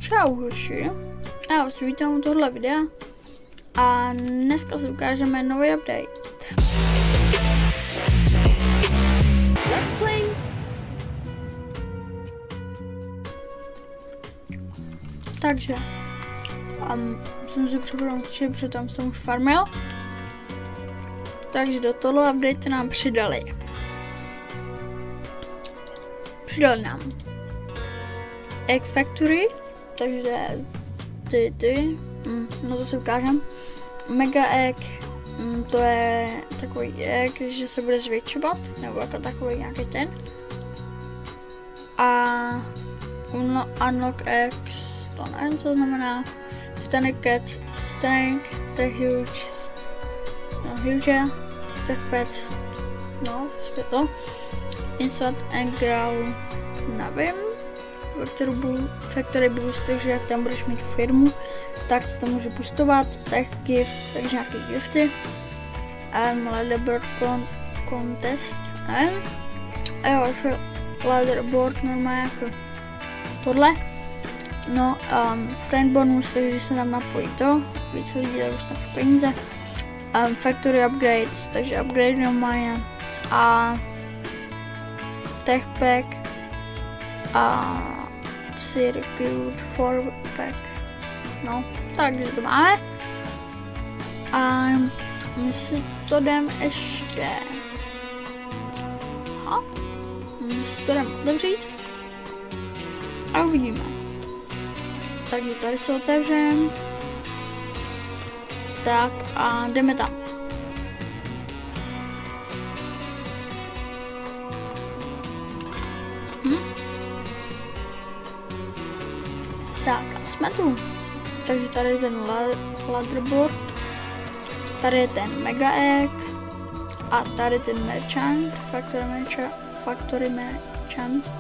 Čau hoši, já vás vítám u tohle videa a dneska si ukážeme nový update. Let's play! Takže, jsem si připravil protože tam jsem už farmil. Takže do tohle update nám přidali nám Egg Factory, takže no to si ukážem. Mega Egg, to je takový egg, že se bude zvětšovat, nebo jako takový nějaký ten. A Unlock Eggs, to nevím, co znamená. Titanic Cat, Titanic, The Huge, The Pets, no, prostě to. Insert and Grow, nevím. Factory Boost, takže jak tam budeš mít firmu, tak se to může boostovat. Tech Gift, takže nějaký gifty. Leaderboard Contest, nevím. A jo, ještě Leaderboard normálně jako tohle. No, Friend Bonus, takže se tam napojí to. Více lidí, tak už taky peníze. Factory Upgrades, takže upgrade normálně. A Tech Pack a Circuit 4-pack. No, takže to máme. A my si to jdeme ještě. Aha. My si to jdeme otevřít. A uvidíme. Takže tady se otevřeme. Tak a jdeme tam. Tak a jsme tu. Takže tady je ten leaderboard, tady je ten Mega Egg a tady ten Merchant, Factory Merchant.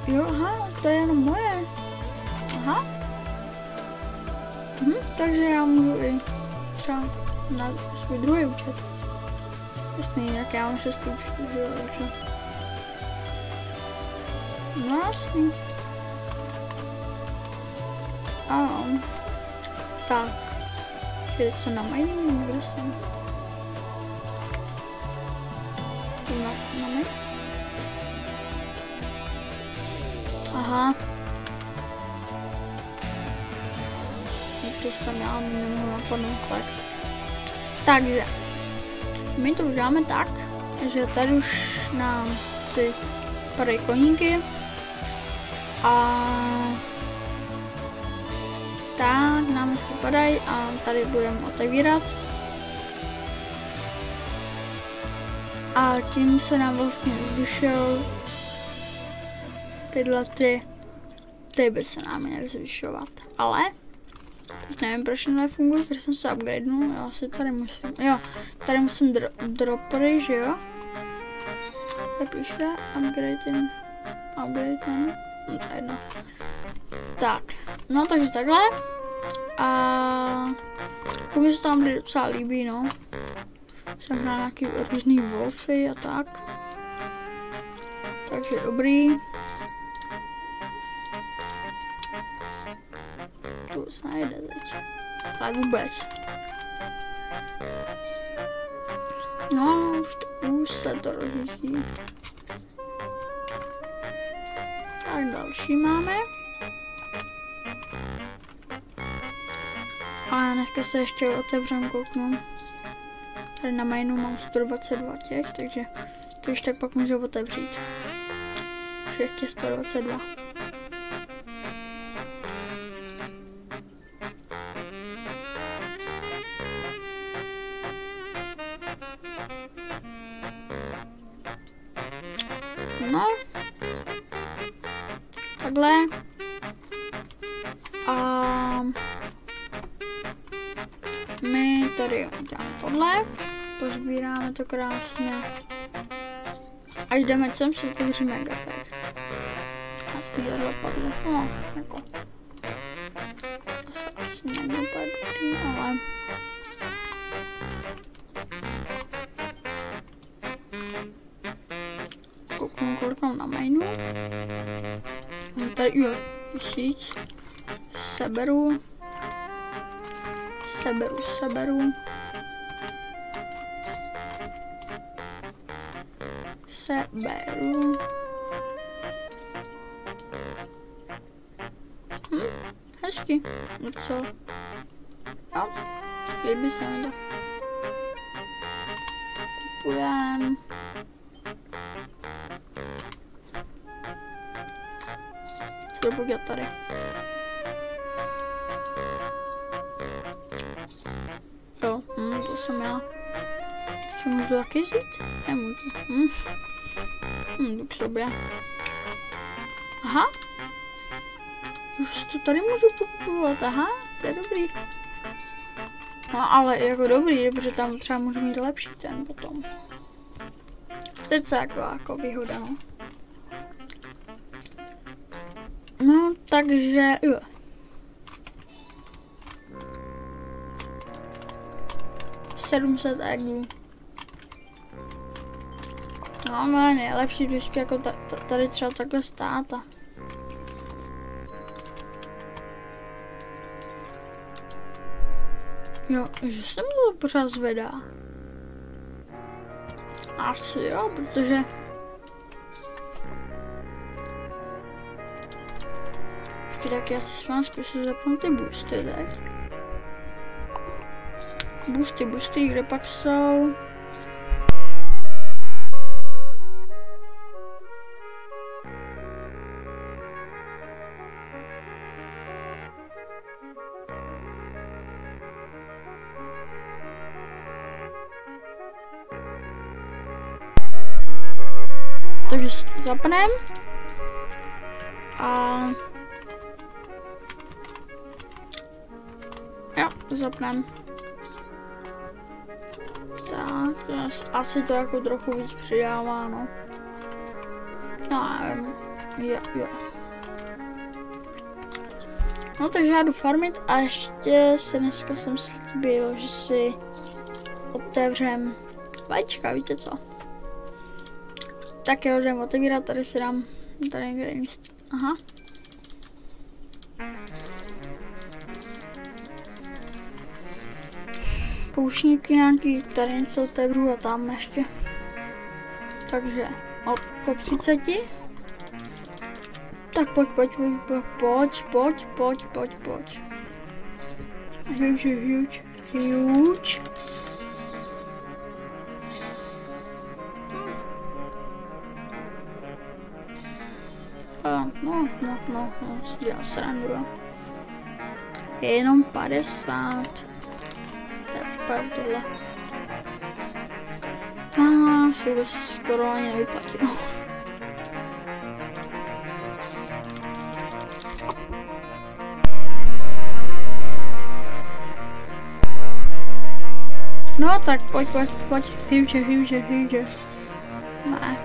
Jo, aha, to je jenom moje. Aha. Takže já můžu i třeba na svůj druhý účet. Jasný, jak já mám 6 účtů, že jo, takže. No jasný. Ano. Tak. Jde se na mail, kde jsem? Na mail? Aha. To jsem já nemohu napadnout, tak. Takže. My to uděláme tak, že tady už nám ty padají koníky. A tak nám to padají a tady budeme otevírat. A tím se nám vlastně zvyšují tyhle ty by se nám měly zvyšovat. Ale teď nevím, proč nefunguje, protože jsem se upgradenul. Já si tady musím, jo, tady musím droppery, že jo? Tady píše upgrade, jedno. Tak, no takže takhle. A to mi se tam docela líbí, no. Jsem hrál nějaký různý wolfy a tak. Takže dobrý. To se nejde teď. Ale vůbec. No, už se to rozjíždí. Tak další máme. A dneska se ještě otevřem, kouknu. Tady na mainu mám 122 těch, takže to už tak pak můžu otevřít. Všech těch 122. No. Takhle. A my tady uděláme tohle. Pozbíráme to krásně. Až jdeme sem, si otevříme Mega Egg. Asi tohle padlo. No, jako. To se asi nedopadne, ale kouknu, kolik mám na mainu. Tady, jo, 1000. Seberu. Seberu. Hezky. No co? Jo, líbí se mi to. Kupujem. Co to bude tady? Jo, to jsem já. Co můžu taky vzít? Nemůžu. Jdu k sobě. Aha. Už to tady můžu kupovat, aha, to je dobrý. No ale jako dobrý, protože tam třeba můžu mít lepší ten potom. Teď se jako výhoda, no. No, takže jo. $700 eggů. No, ale nejlepší vždycky jako tady třeba takhle stát a... Jo, že se mi to pořád zvedá. Asi jo, protože... Ještě taky asi s vám zkusil zapnout ty boosty, tak? Boosty, kde pak jsou? Takže si to zapnem a jo, zapnem. Tak, asi to jako trochu víc přidává, no. No, nevím, jo. No takže já jdu farmit a ještě se dneska jsem slíbil, že si otevřem vajíčka, víte co? Tak jo, jdem otevírat, tady si dám, tady někde místo, aha. Poušníky nějaký, tady něco otevřu a tam ještě. Takže po 30. Tak pojď. Huge. No, si dělám srandu, jo. Jenom 50. Tak, tohle. Si vůbec skoro ani nevyplatilo. No tak pojď. Huge. Ne.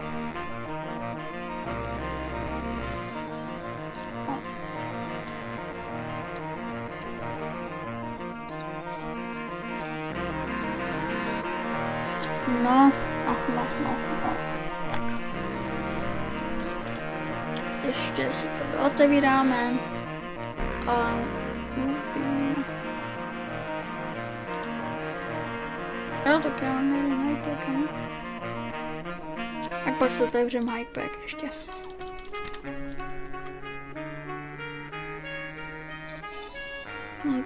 No. Tak. Ještě si to otevíráme. Jo, tak já nevím, highpack, ne? Tak pak si otevřem highpack ještě.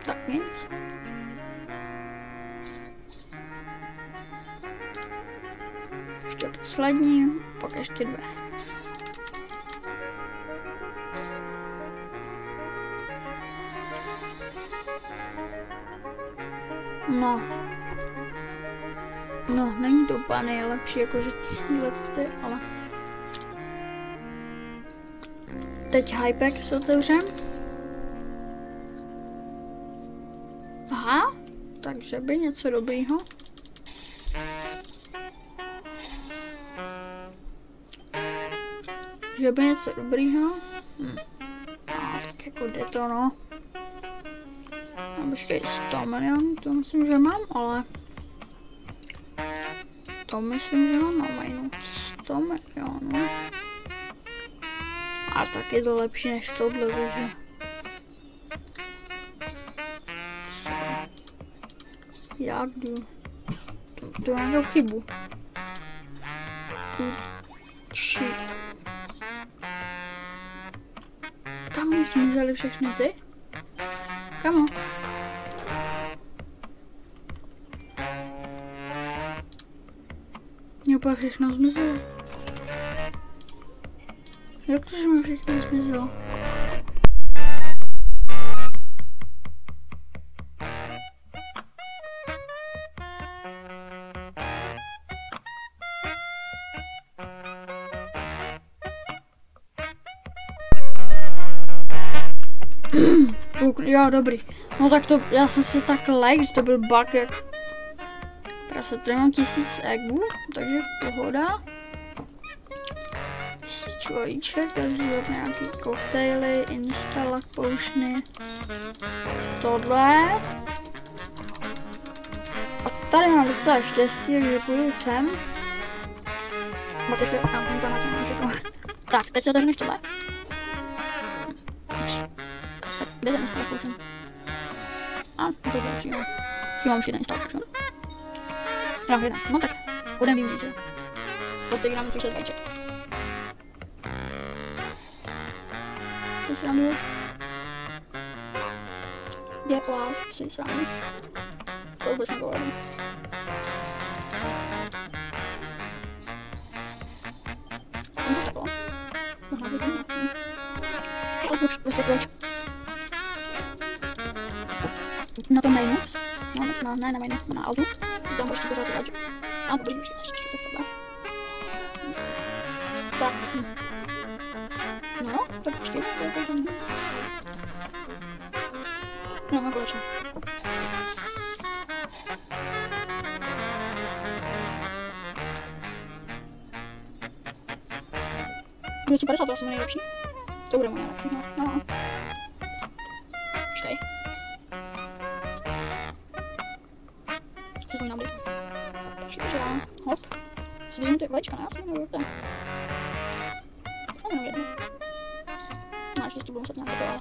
Tak nic. Ještě poslední, pak ještě 2. No, není to úplně nejlepší, jakože ty, ale... Teď highpack si otevřem. Aha, takže by něco dobrýho. Že by něco dobrýho. Tak jako jde to, no. Mám ještě 100 milionů, to myslím, že mám, ale... To myslím, že mám na mainu 100 milionů. A tak je to lepší než tohle, takže... Jak jdu? To je nějakou chybu. Kurči. Tam mi zmizely všechny ty? Kamo? Mě úplně všechno zmizelo. Jak to, že mi všechno zmizelo? Jo, dobrý. No tak to, já jsem si tak like, to byl bug, jak... Prostě tady mám 1000 eggů, takže pohoda. Človíček, takže nějaký koktejly, installak, poušny. Tohle. A tady mám docela štěstí, takže půjdu sem. Moc ještě, tak, teď se otevřeme tohle. Kde ten installak poušen? A, to je další, jo. Mám už jeden installak poušen. Já jeden, no tak, budeme využít, že? Otevíráme 30 vajček. Si sranduju. Děláš si srandu. To vůbec nepovedem. On to seklo. Mohla by to mít. Ale už prostě proč. Na to mainu. No, ne na mainu, na autu. Tam prostě pořád to vajček. A dobrý, už ještě tohle. Tak. No, tak počkej, to je pořádný. No, mám konečně. 250 to asi nejlepší. To bude moje nejlepší, no. Počkej. Co to nám jde? Počkej, že já, hop. Zvěřím ty vajčka, ne? Asi nebo ten. Už mám jenom jednu. No, ještě si tu budu muset nějaké to, ale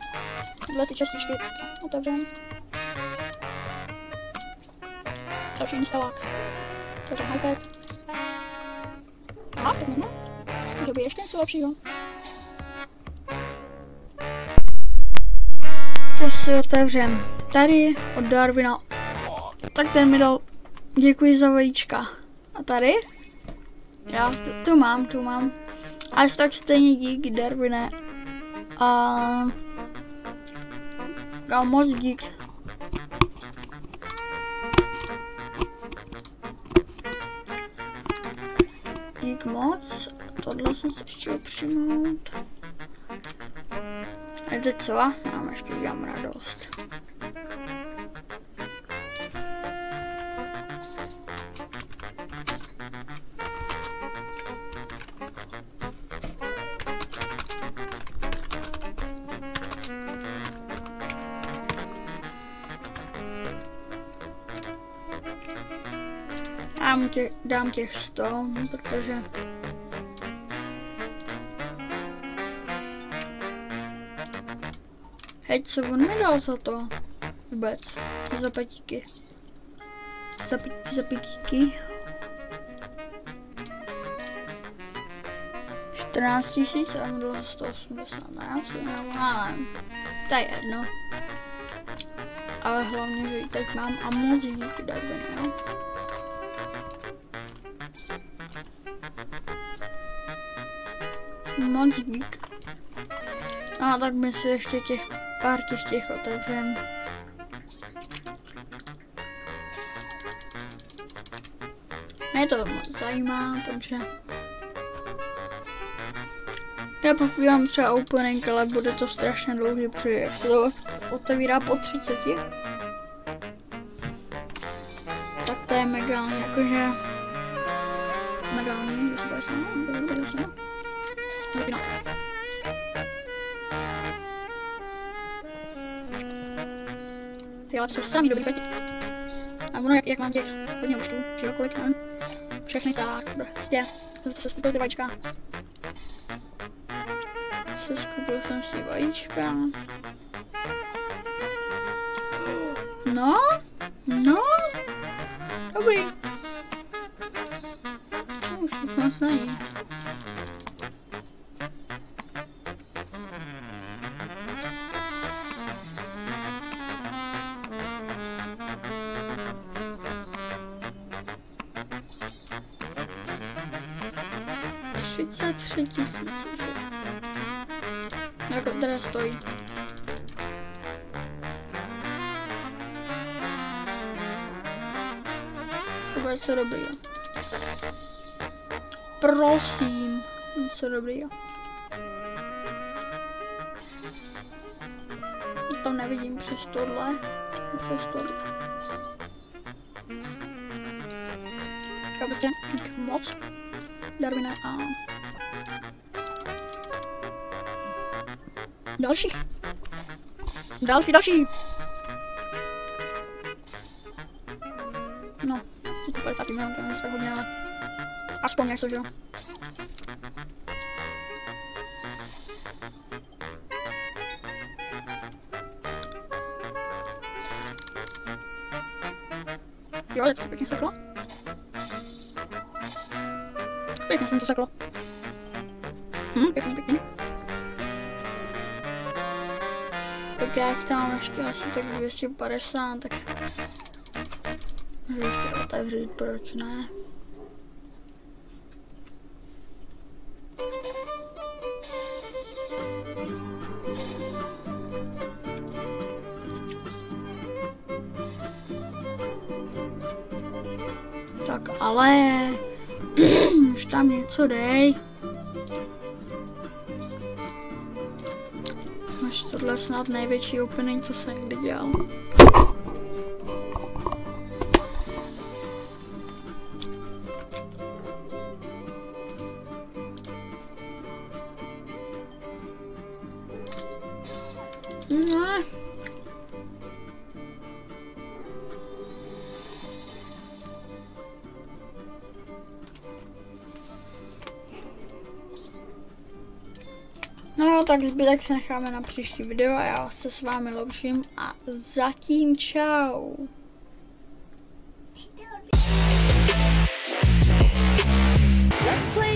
tyhle ty častičky otevřem. Další instalák. Otevřem iPad. A, tak nevím. Může být ještě něco lepšího. To si otevřem tady od Darwina. Tak ten mi dal děkuji za vajíčka. A tady? Já tu mám. Ale tak stejně díky Darwine. A moc dík. Dík moc. Tohle jsem se chtěl přijmout. A teď co? Mám ještě udělám radost. Dám těch 100, protože hej, co on mi dal za to? Vůbec, za patíky. Za pitíky. 14 000 a on dal za 180, ne? Ale to je jedno. Ale hlavně, že ji tak mám a moc díky Darwinu. Moc dík. No a tak my si ještě pár těch otevřem. Mě to moc zajímá, takže já popívám třeba opening, ale bude to strašně dlouhý, protože jak se to otevírá po 30. Tak to je megální, jakože megální, když se bude sama. No. Tyhle jsou samý dobrý pět. A ono jak mám těch hodně účtů, že jo, kolik mám. Všechny tak, prostě, zase se skupily ty vajíčka. Seskupil jsem si vajíčka. No, dobrý. Už moc není. $33 000, že? Jako teda stojí. To bude se dobrý. Prosím, něco dobrýho. Tam nevidím přes tohle. Já prostě moc. Darwina a další. No, 50 milionů, to není tak hodně, ale aspoň něco, že jo. Jo, je to pěkně seklo. Pěkně jsem to seklo. Pěkně. Tak já jich tam ještě asi tak 250, tak můžu ještě otevřít, proč ne? Tak ale už tam něco dej. Máš tohle snad největší opening, co jsem kdy dělal. Ne. No tak zbytek se necháme na příští video a já se s vámi loučím a zatím čau. Let's play